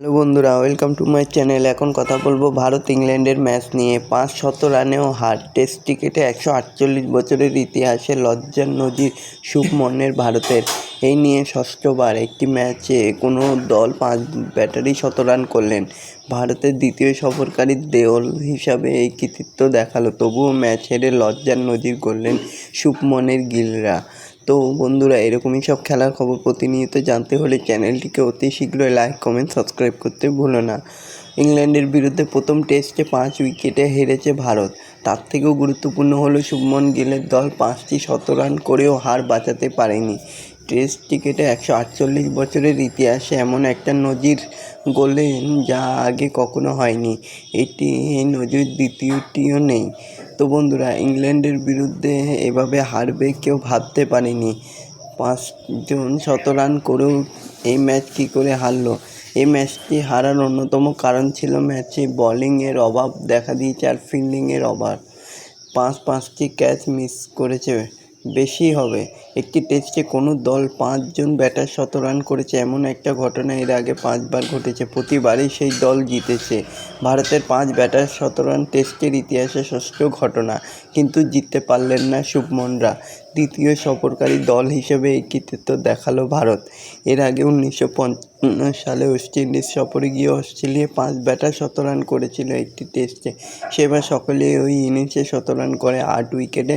Hello বন্ধুরা, welcome to my channel. এখন কথা বলবো ভারত ইংল্যান্ডের ম্যাচ নিয়ে। 500 রানেও হার, টেস্ট ক্রিকেটে 148 বছরের ইতিহাসে লজ্জার নজির শুভমনের ভারতের। এই নিয়ে ষষ্ঠবার একটি ম্যাচে কোনো দল 5 ব্যাটারই শতরান করলেন। ভারতের দ্বিতীয় সফরকারী দেওল হিসাবে এই কৃতিত্ব দেখালো, তবুও ম্যাচ হেরে লজ্জার নজির গড়লেন শুভমনের গিলরা। তো বন্ধুরা, এরকমই সব খেলার খবর প্রতিনিয়ত জানতে হলে চ্যানেলটিকে অতি শীঘ্রই লাইক, কমেন্ট, সাবস্ক্রাইব করতে ভুলো না। ইংল্যান্ডের বিরুদ্ধে প্রথম টেস্টে 5 উইকেটে হেরেছে ভারত। তার থেকেও গুরুত্বপূর্ণ হলো শুভমন গিলের দল 5টি শতরান করেও হার বাঁচাতে পারেনি। টেস্ট ক্রিকেটে 148 বছরের ইতিহাসে এমন একটা নজির গড়লেন যা আগে কখনো হয়নি। এই নজির দ্বিতীয়টিও নেই। তো বন্ধুরা, ইংল্যান্ডের বিরুদ্ধে এভাবে হারবে কেউ ভাবতে পারেনি। 5 জন শতরান করেও এই ম্যাচ কী করে হারলো? এই ম্যাচটি হারার অন্যতম কারণ ছিল ম্যাচে বোলিংয়ের অভাব দেখা দিয়েছে আর ফিল্ডিংয়ের অভাব। 5টি ক্যাচ মিস করেছে, বেশি হবে। একটি টেস্টে কোনো দল 5 জন ব্যাটার শতরান করেছে এমন একটা ঘটনা এর আগে 5 বার ঘটেছে, প্রতিবারই সেই দল জিতেছে। ভারতের 5 ব্যাটার শতরান টেস্টের ইতিহাসে ষষ্ঠ ঘটনা, কিন্তু জিততে পারলেন না শুভমনরা। দ্বিতীয় সফরকারী দল হিসেবে এই কৃতিত্ব দেখালো ভারত। এর আগে 1955 সালে ওয়েস্ট ইন্ডিজ সফরে গিয়ে অস্ট্রেলিয়া 5 ব্যাটার শতরান করেছিল একটি টেস্টে। সেবার সকলেই ওই ইনিংসে শতরান করে 8 উইকেটে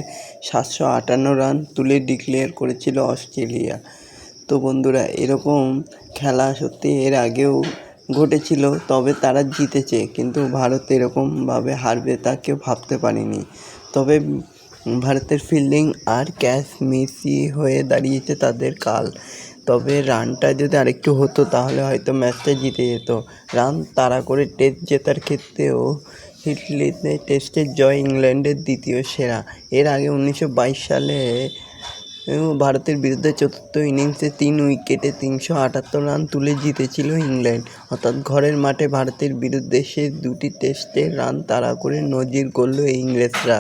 758 রান তুলে ডিক্লেয়ার করেছিল অস্ট্রেলিয়া। তো বন্ধুরা, এরকম খেলা সত্যি এর আগেও ঘটেছিল, তবে তারা জিতেছে, কিন্তু ভারত এরকমভাবে হারবে তা কেউ ভাবতে পারেনি। তবে ভারতের ফিল্ডিং আর ক্যাচ মিসই হয়ে দাঁড়িয়েছে তাদের কাল। তবে রানটা যদি আরেকটু হতো তাহলে হয়তো ম্যাচটা জিতে যেত। রান তাড়া করে টেস্ট জেতার ক্ষেত্রেও হিটলিতে টেস্টের জয় ইংল্যান্ডের দ্বিতীয় সেরা। এর আগে 1922 সালে ভারতের বিরুদ্ধে চতুর্থ ইনিংসে 3 উইকেটে 378 রান তুলে জিতেছিল ইংল্যান্ড। অর্থাৎ ঘরের মাঠে ভারতের বিরুদ্ধে সে 2টি টেস্টে রান তাড়া করে নজির গড়ল ইংরেজরা।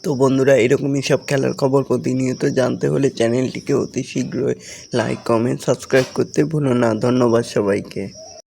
তো বন্ধুরা, এরকমই সব খেলার খবর প্রতিনিয়ত জানতে হলে চ্যানেলটিকে অতি শীঘ্রই লাইক, কমেন্ট, সাবস্ক্রাইব করতে ভুলো না। ধন্যবাদ সবাইকে।